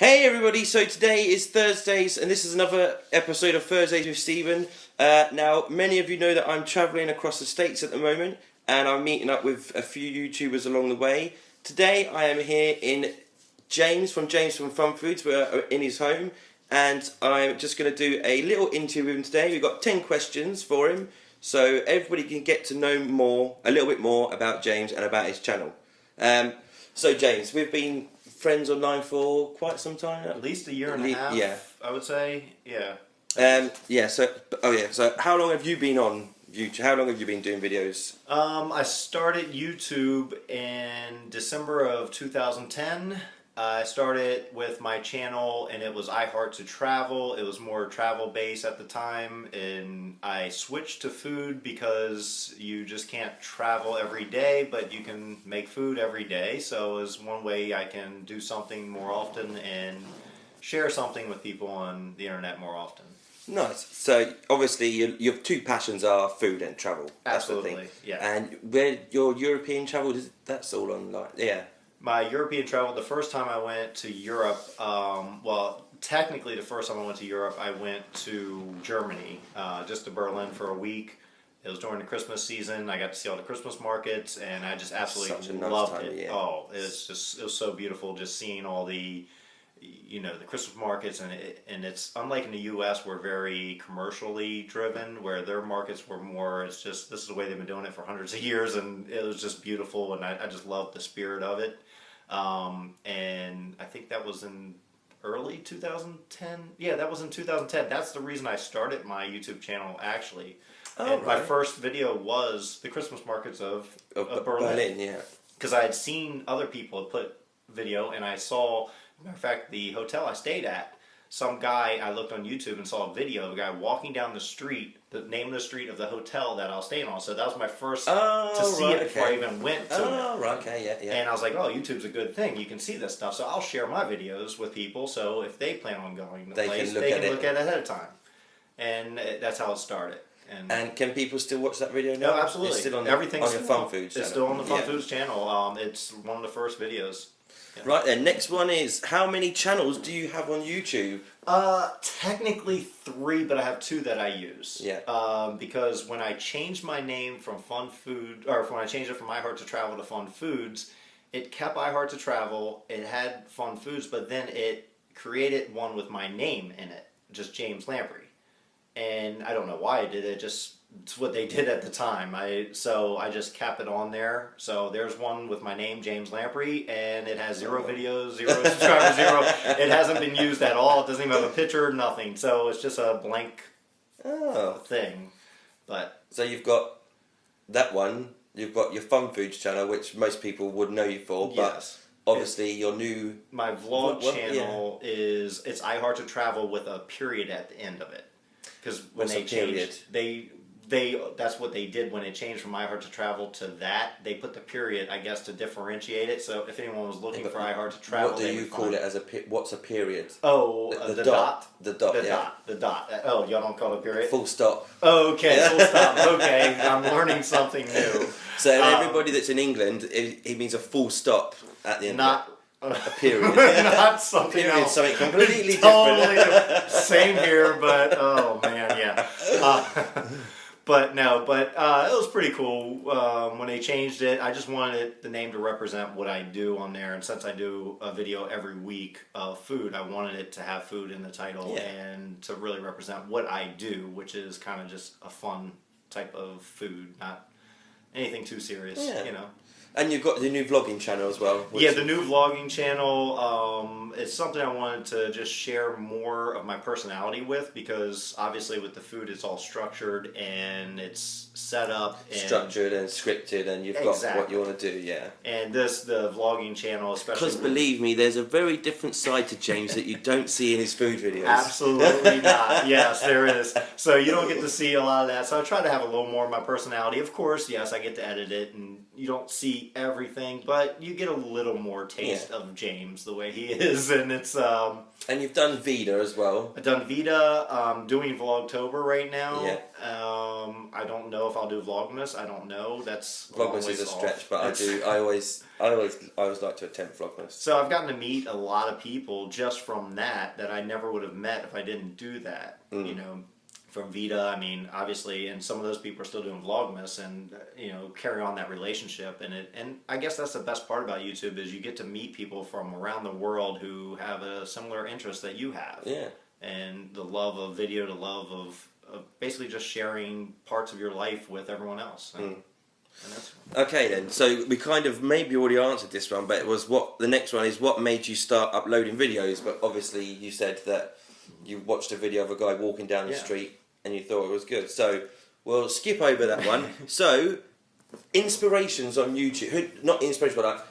Hey everybody, so today is Thursdays and this is another episode of Thursdays with Stephen. Now, many of you know that I'm travelling across the States at the moment and I'm meeting up with a few YouTubers along the way. Today I am here in James from FunFoods. We're in his home and I'm just going to do a little interview with him today. We've got 10 questions for him so everybody can get to know a little bit more about James and about his channel. So James, we've been friends online for quite some time now. At least a year and a half, yeah. I would say, yeah. So how long have you been on YouTube? How long have you been doing videos? I started YouTube in December of 2010. I started with my channel and it was I Heart to Travel. It was more travel based at the time, and I switched to food because you just can't travel every day, but you can make food every day. So it was one way I can do something more often and share something with people on the internet more often. Nice. So obviously your two passions are food and travel. Absolutely, yeah. And where your European travel, that's all online. Yeah. My European travel, the first time I went to Europe, well, technically the first time I went to Europe, I went to Germany, just to Berlin for a week. It was during the Christmas season. I got to see all the Christmas markets, and I just absolutely loved it. Yeah. Oh, it was so beautiful just seeing all the, the Christmas markets, and it's unlike in the U.S. we're very commercially driven, where their markets were more, it's just, this is the way they've been doing it for hundreds of years, and it was just beautiful, and I just loved the spirit of it. And I think that was in early 2010. Yeah, that was in 2010. That's the reason I started my YouTube channel, actually. Oh, and my first video was the Christmas markets of Berlin. Yeah. Because I had seen other people put video, and I saw, matter of fact, the hotel I stayed at, some guy, I looked on YouTube and saw a video of a guy walking down the street, the name of the street of the hotel that I was staying on. So that was my first to see it before I even went to it. Oh, right, okay, yeah. And I was like, oh, YouTube's a good thing. You can see this stuff. So I'll share my videos with people, so if they plan on going to the place, they can look at it ahead of time. And that's how it started. And can people still watch that video now? No, absolutely. It's still on Everything's your FunFoods channel. It's still on the FunFoods channel. It's one of the first videos. Yeah. Right then, next one is, how many channels do you have on YouTube? Technically 3, but I have 2 that I use. Yeah. Because when I changed my name from FunFood, or when I changed it from I Heart to Travel to FunFoods, it kept I Heart to Travel, it had FunFoods, but then it created one with my name in it, just James Lamprey. And I don't know why I did it, it's what they did at the time. So I just kept it on there. So there's one with my name, James Lamprey, and it has 0 videos, 0 subscribers, 0. It hasn't been used at all. It doesn't even have a picture, nothing. So it's just a blank thing. But so you've got that one. You've got your FunFoods channel, which most people would know you for. But yes. Obviously, your new... My vlog channel is, it's I Heart to Travel with a period at the end of it. Because when they changed, that's what they did when it changed from I Heart to Travel to that. They put the period, I guess, to differentiate it. So if anyone was looking for I Heart to Travel, what do you call it as a what's a period? Oh, the dot. The dot. The dot. Oh, y'all don't call it a period. Full stop. Oh, okay, full stop. Okay, I'm learning something new. So everybody that's in England, it means a full stop at the end. Not a period. Not something period, else. something completely totally different. Same here, but oh man, yeah. But it was pretty cool when they changed it. I just wanted the name to represent what I do on there, and since I do a video every week of food, I wanted it to have food in the title and to really represent what I do, which is kind of just a fun type of food, not anything too serious, And you've got the new vlogging channel as well. Yeah, the new vlogging channel, it's something I wanted to just share more of my personality with, because obviously with the food it's all structured and it's set up. And structured and scripted, and you've got what you want to do, yeah. And the vlogging channel especially... Because believe me, there's a very different side to James that you don't see in his food videos. Absolutely not. Yes, there is. So you don't get to see a lot of that. So I try to have a little more of my personality. Of course, yes, I get to edit it and, you don't see everything, but you get a little more taste of James the way he is, and it's And you've done Vida as well. I've done Vita. I'm doing Vlogtober right now. Yeah. I don't know if I'll do Vlogmas. I don't know. That's Vlogmas is a stretch, but I always like to attempt Vlogmas. So I've gotten to meet a lot of people just from that I never would have met if I didn't do that. You know, from Vita. I mean, obviously, and some of those people are still doing Vlogmas, and carry on that relationship. And I guess that's the best part about YouTube is you get to meet people from around the world who have a similar interest that you have. Yeah. And the love of video, the love of basically just sharing parts of your life with everyone else. And that's okay then, so we kind of maybe already answered this one, but it was the next one is what made you start uploading videos? But obviously you said that you watched a video of a guy walking down the street and you thought it was good. So we'll skip over that one. So inspirations on YouTube, not inspiration, but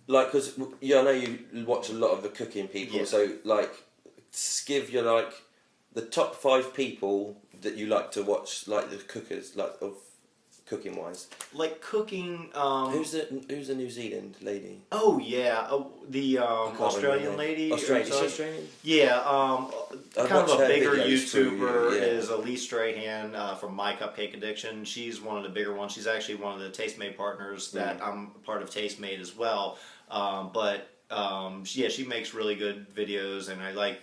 like because I know you watch a lot of the cooking people. So like, give your the top 5 people that you like to watch, like the cookers, like of cooking wise. like cooking. Who's the New Zealand lady? Oh yeah, the Australian lady. Australian. Is she Australian? Yeah, kind of a bigger YouTuber yeah. is Elise Strahan from My Cupcake Addiction. She's one of the bigger ones. She's actually one of the Tastemade partners that I'm part of Tastemade as well. She makes really good videos, and I like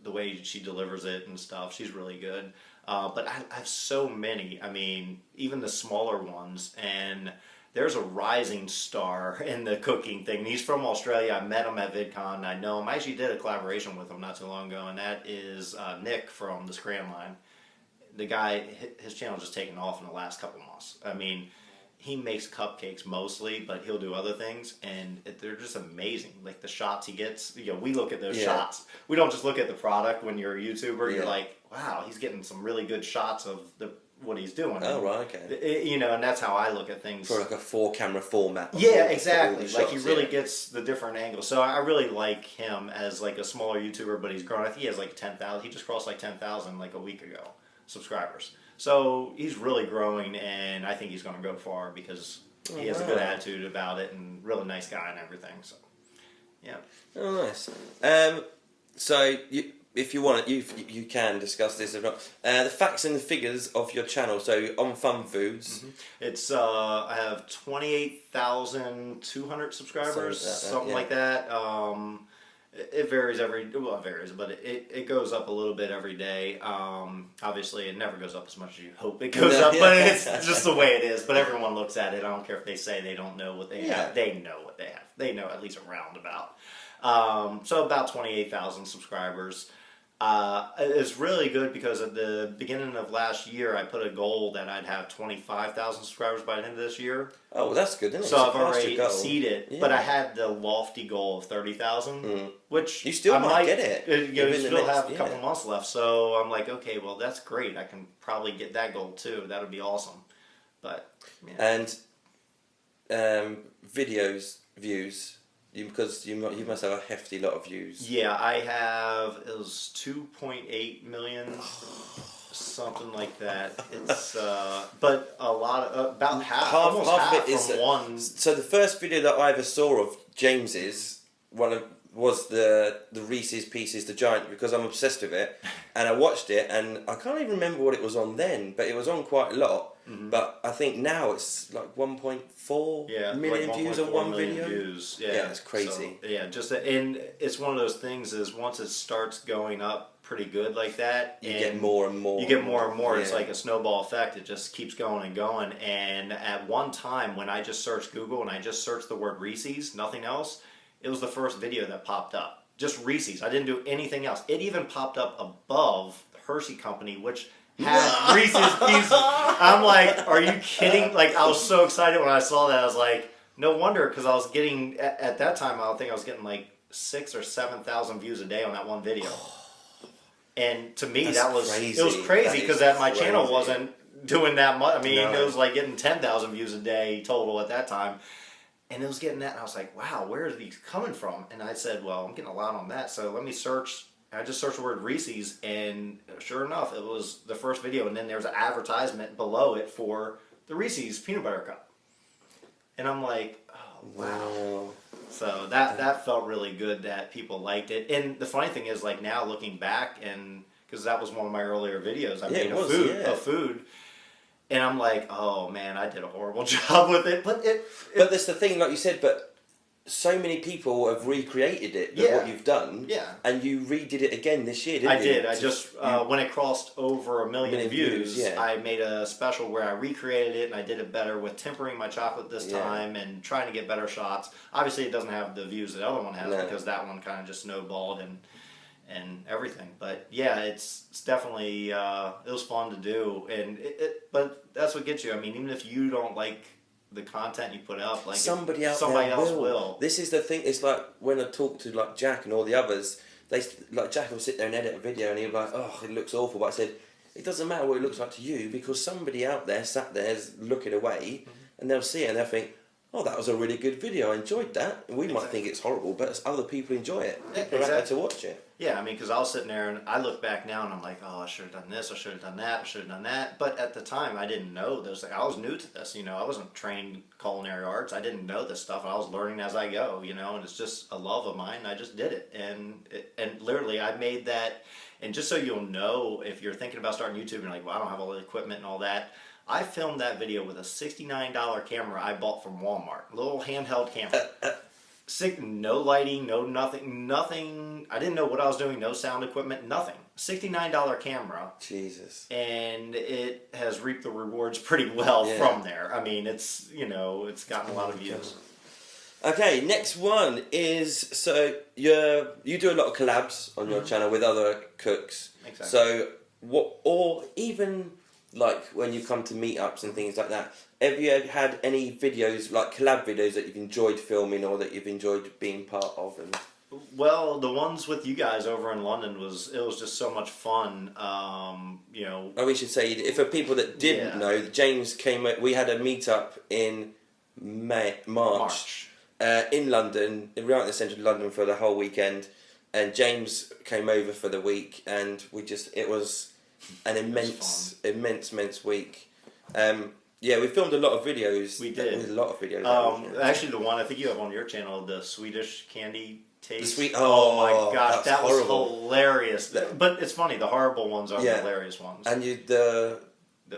the way she delivers it and stuff. She's really good. But I have so many. I mean, even the smaller ones. And there's a rising star in the cooking thing. He's from Australia. I met him at VidCon. I know him. I actually did a collaboration with him not too long ago, and that is Nick from the Scram Line. The guy, his channel just taken off in the last couple months. I mean, he makes cupcakes mostly, but he'll do other things, and they're just amazing. Like the shots he gets, we look at those shots. We don't just look at the product when you're a YouTuber. You're like, wow, he's getting some really good shots of what he's doing. Oh, right, okay. And that's how I look at things. For like a 4-camera format. Yeah, exactly. Like he really gets the different angles. So I really like him as like a smaller YouTuber, but he's grown. I think he has like 10,000. He just crossed like 10,000 like a week ago subscribers. So he's really growing, and I think he's going to go far because he has a good attitude about it and really nice guy and everything. So, yeah. Oh, nice. So if you want, you can discuss this if not. The facts and the figures of your channel. So on FunFoods, it's I have 28,200 subscribers, something like that. It varies it varies, but it goes up a little bit every day. Obviously, it never goes up as much as you hope it goes up, but it's just the way it is. But everyone looks at it. I don't care if they say they don't know what they have. They know what they have. They know at least a roundabout. So about 28,000 subscribers. It's really good because at the beginning of last year, I put a goal that I'd have 25,000 subscribers by the end of this year. Oh, well, that's good, isn't it? So I've already exceeded, but I had the lofty goal of 30,000, which you still might get it. You still have a couple months left, so I'm like, okay, well, that's great. I can probably get that goal too. That would be awesome. But and videos views. Because you must have a hefty lot of views. Yeah, it was 2.8 million, something like that. It's but a lot of about half of it is one. So the first video that I ever saw of James's was the Reese's Pieces, the giant, because I'm obsessed with it, and I watched it, and I can't even remember what it was on then, but it was on quite a lot. But I think now it's like 1.4 million views on one video. Yeah, it's crazy. So, and it's one of those things is once it starts going up pretty good like that, you get more and more. You get more and more. It's like a snowball effect. It just keeps going and going. And at one time, when I just searched Google and I just searched the word Reese's, nothing else, it was the first video that popped up. Just Reese's. I didn't do anything else. It even popped up above Hershey Company, which had Reese's Pieces. I'm like, are you kidding? Like, I was so excited when I saw that. I was like, no wonder, because I was getting, at that time, I think I was getting like 6,000 or 7,000 views a day on that one video. And to me, it was crazy because my channel wasn't doing that much. I mean, it was like getting 10,000 views a day total at that time. And it was getting that, and I was like, wow, where are these coming from? And I said, well, I'm getting a lot on that, so let me search. I just searched the word Reese's, and sure enough, it was the first video, and then there was an advertisement below it for the Reese's Peanut Butter Cup. And I'm like, oh, wow. So that felt really good that people liked it. And the funny thing is, like, now looking back, and because that was one of my earlier videos, I made a food. And I'm like, oh man, I did a horrible job with it. But that's the thing, like you said, but so many people have recreated it, what you've done. Yeah. And you redid it again this year, didn't you? I did. I just, when it crossed over 1 million views, I made a special where I recreated it and I did it better with tempering my chocolate this time and trying to get better shots. Obviously, it doesn't have the views the other one has because that one kind of just snowballed and everything. But yeah, it's definitely, it was fun to do. And but that's what gets you. I mean, even if you don't like the content you put up, like somebody else will. This is the thing. It's like when I talk to like Jack and all the others, Jack will sit there and edit a video and he'll be like, oh, it looks awful. But I said, it doesn't matter what it looks like to you because somebody out there sat there looking away and they'll see it and they'll think, oh, that was a really good video. I enjoyed that. And we might think it's horrible, but other people enjoy it. People are out there to watch it. Yeah, I mean, because I was sitting there and I look back now and I'm like, oh, I should have done this, I should have done that, I should have done that. But at the time, I didn't know those. Like, I was new to this, I wasn't trained culinary arts. I didn't know this stuff. I was learning as I go, and it's just a love of mine. I just did it, and literally, I made that. And just so you'll know, if you're thinking about starting YouTube and you're like, well, I don't have all the equipment and all that. I filmed that video with a $69 camera I bought from Walmart, a little handheld camera. No lighting, no nothing. I didn't know what I was doing. No sound equipment, nothing. $69 camera. Jesus. And it has reaped the rewards pretty well from there. I mean, it's gotten a lot of views. Okay, next one is, so you do a lot of collabs on your channel with other cooks. Exactly. So or even like when you come to meetups and things like that, have you had any videos, like collab videos, that you've enjoyed filming or that you've enjoyed being part of? Well, the ones with you guys over in London it was just so much fun. Oh, we should say, for people that didn't know, James came. We had a meetup in March. In London, right in the centre of London for the whole weekend, and James came over for the week, and it was an immense week. We filmed a lot of videos. We did. A lot of videos. Actually, the one I think you have on your channel, the Swedish candy taste. Oh my gosh, that was horrible. Hilarious. But it's funny, the horrible ones are the hilarious ones. And the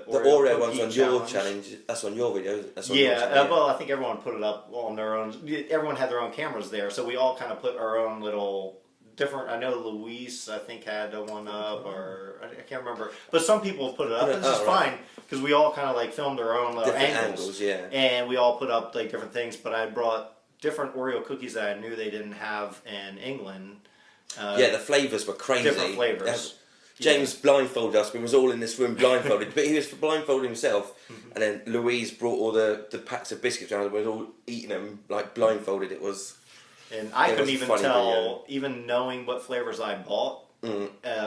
Oreo ones on your challenge, that's on your video. That's on your channel, well, I think everyone put it up on their own. Everyone had their own cameras there, so we all kind of put our own little different. I know Luis, I think, had one up, or I can't remember. But some people put it up, and it's just fine because we all kind of like filmed our own angles, and we all put up like different things. But I brought different Oreo cookies that I knew they didn't have in England. The flavors were crazy. Different flavors. James blindfolded us. We was all in this room blindfolded, but he was blindfolded himself. And then Louise brought all the packs of biscuits around. We were all eating them like blindfolded. It was, and I couldn't even tell, even knowing what flavors I bought.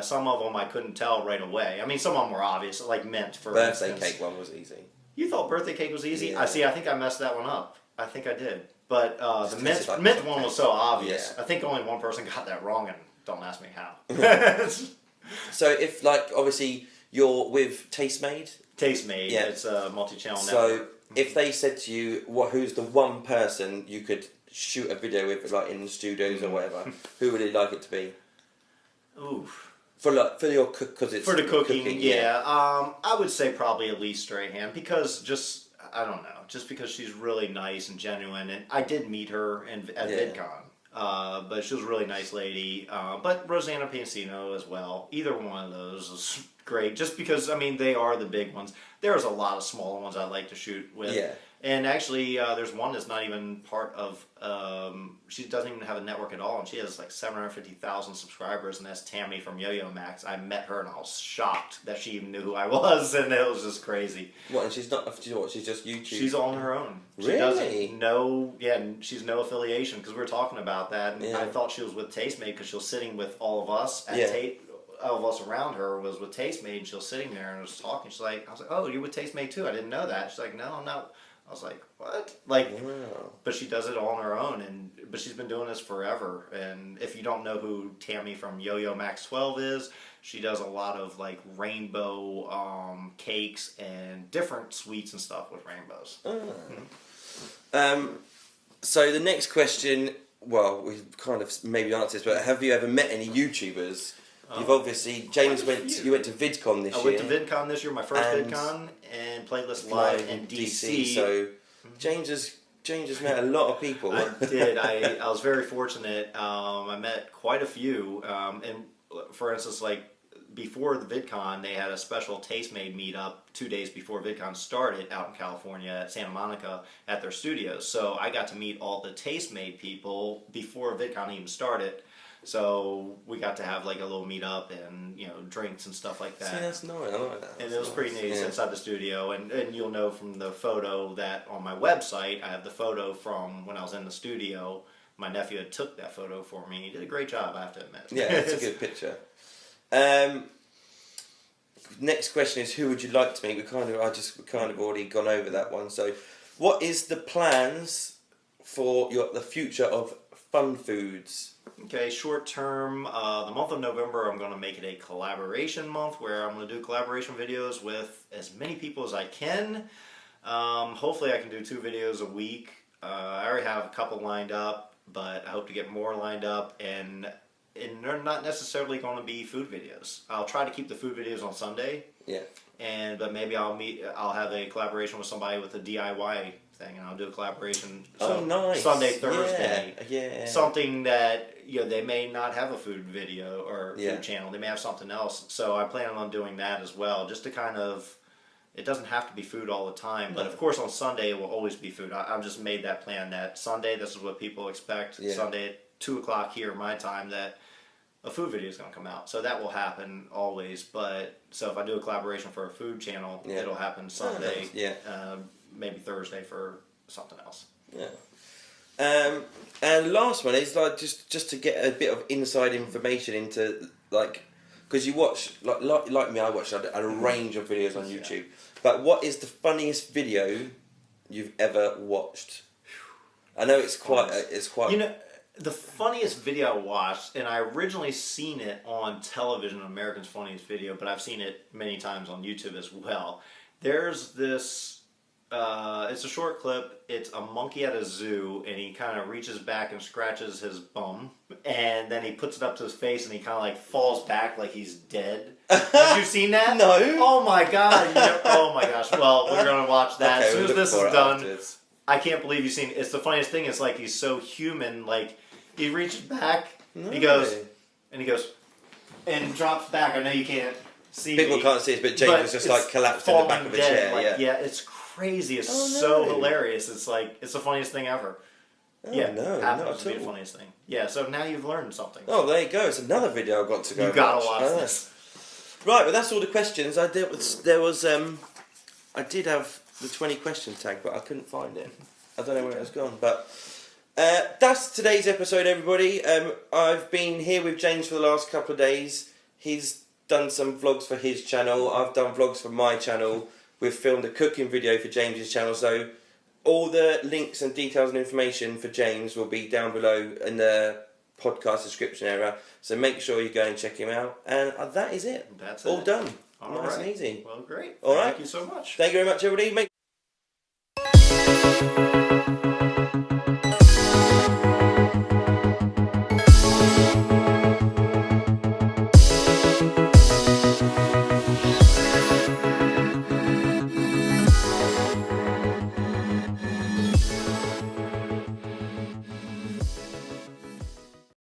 Some of them I couldn't tell right away. I mean, some of them were obvious, like mint for birthday instance. cake one was easy. You thought birthday cake was easy? Yeah. I think I messed that one up. I think I did. But the mint one was so obvious. Yeah. I think only one person got that wrong, and don't ask me how. So if, like, obviously you're with Tastemade? Tastemade, it's a multi-channel network. So if they said to you, who's the one person you could shoot a video with, like in studios or whatever, who would you like it to be? Oof. For your because it's for the cooking. I would say probably Elise Strahan because I don't know, just because she's really nice and genuine, and I did meet her at VidCon. But she was a really nice lady. But Rosanna Pansino as well. Either one of those is great. Just because, I mean, they are the big ones. There's a lot of smaller ones I like to shoot with. Yeah. And actually, there's one that's not even part of, she doesn't even have a network at all, and she has like 750,000 subscribers, and that's Tammy from Yo-Yo Max. I met her, and I was shocked that she even knew who I was, and it was just crazy. What, and she's just YouTube? She's on her own. Really? She doesn't she's no affiliation, because we were talking about that, and I thought she was with Tastemade, because she was sitting with all of us at all of us around her was with Tastemade, and she was sitting there and was talking. I was like, oh, you're with Tastemade too? I didn't know that. She's like, no, I'm not. I was like, what? But she does it all on her own, but she's been doing this forever. And if you don't know who Tammy from Yo-Yo Max 12 is, she does a lot of like rainbow cakes and different sweets and stuff with rainbows. So the next question, well, we've kind of maybe answered this, but have you ever met any YouTubers? You've obviously, James you went to VidCon this year. I went to VidCon this year, my first VidCon, and Playlist Live in DC. So James has met a lot of people. I did. I was very fortunate. I met quite a few. And for instance, like before the VidCon, they had a special Tastemade meetup 2 days before VidCon started out in California at Santa Monica at their studios. So I got to meet all the Tastemade people before VidCon even started. So we got to have like a little meetup and drinks and stuff like that. See, that's nice. I like that. And it was pretty nice inside the studio. And you'll know from the photo that on my website, I have the photo from when I was in the studio. My nephew had took that photo for me. He did a great job, I have to admit. Yeah, it's a good picture. Next question is, who would you like to meet? We kind of already gone over that one. So, what is the plans for the future of FunFoods? Okay, short term, the month of November, I'm going to make it a collaboration month where I'm going to do collaboration videos with as many people as I can. Hopefully I can do 2 videos a week. I already have a couple lined up, but I hope to get more lined up, and they're not necessarily going to be food videos. I'll try to keep the food videos on Sunday. Yeah. But maybe I'll have a collaboration with somebody with a DIY thing, and I'll do a collaboration. Nice. Sunday, Thursday. Yeah. Something that they may not have a food video or food channel. They may have something else. So I plan on doing that as well, just to kind of. It doesn't have to be food all the time, but of course on Sunday it will always be food. I've just made that plan that Sunday this is what people expect. Yeah. Sunday at 2 o'clock here my time that a food video is going to come out. So that will happen always. But so if I do a collaboration for a food channel, it'll happen Sunday. Maybe Thursday for something else. Yeah. And last one is like just to get a bit of inside information into because you watch like me, I watch a range of videos on YouTube. But what is the funniest video you've ever watched? I know it's quite. The funniest video I watched, and I originally seen it on television, American's Funniest Video, but I've seen it many times on YouTube as well. There's this. It's a short clip. It's a monkey at a zoo, and he kind of reaches back and scratches his bum, and then he puts it up to his face, and he kind of like falls back like he's dead. Have you seen that? No. Oh my god! Oh my gosh! Well, we're gonna watch that as soon as this is done. Afterwards. I can't believe you've seen it. It's the funniest thing. It's like he's so human. Like he reaches back, he goes, and drops back. I know you can't see. People can't see it, but James was just like collapsed in the back of a chair. Yeah, it's crazy. It's so hilarious. It's like it's the funniest thing ever. Happens to be the funniest thing. Yeah, so now you've learned something. Oh, there you go. It's another video I've got to go. You gotta watch this. Right, well that's all the questions. I did have the 20 question tag, but I couldn't find it. I don't know where it has gone, but that's today's episode, everybody. I've been here with James for the last couple of days. He's done some vlogs for his channel. I've done vlogs for my channel. We've filmed a cooking video for James's channel, so all the links and details and information for James will be down below in the podcast description area. So make sure you go and check him out. And that is it. That's all done. All nice right. and easy. Well, great. All right. Thank you so much. Thank you very much, everybody.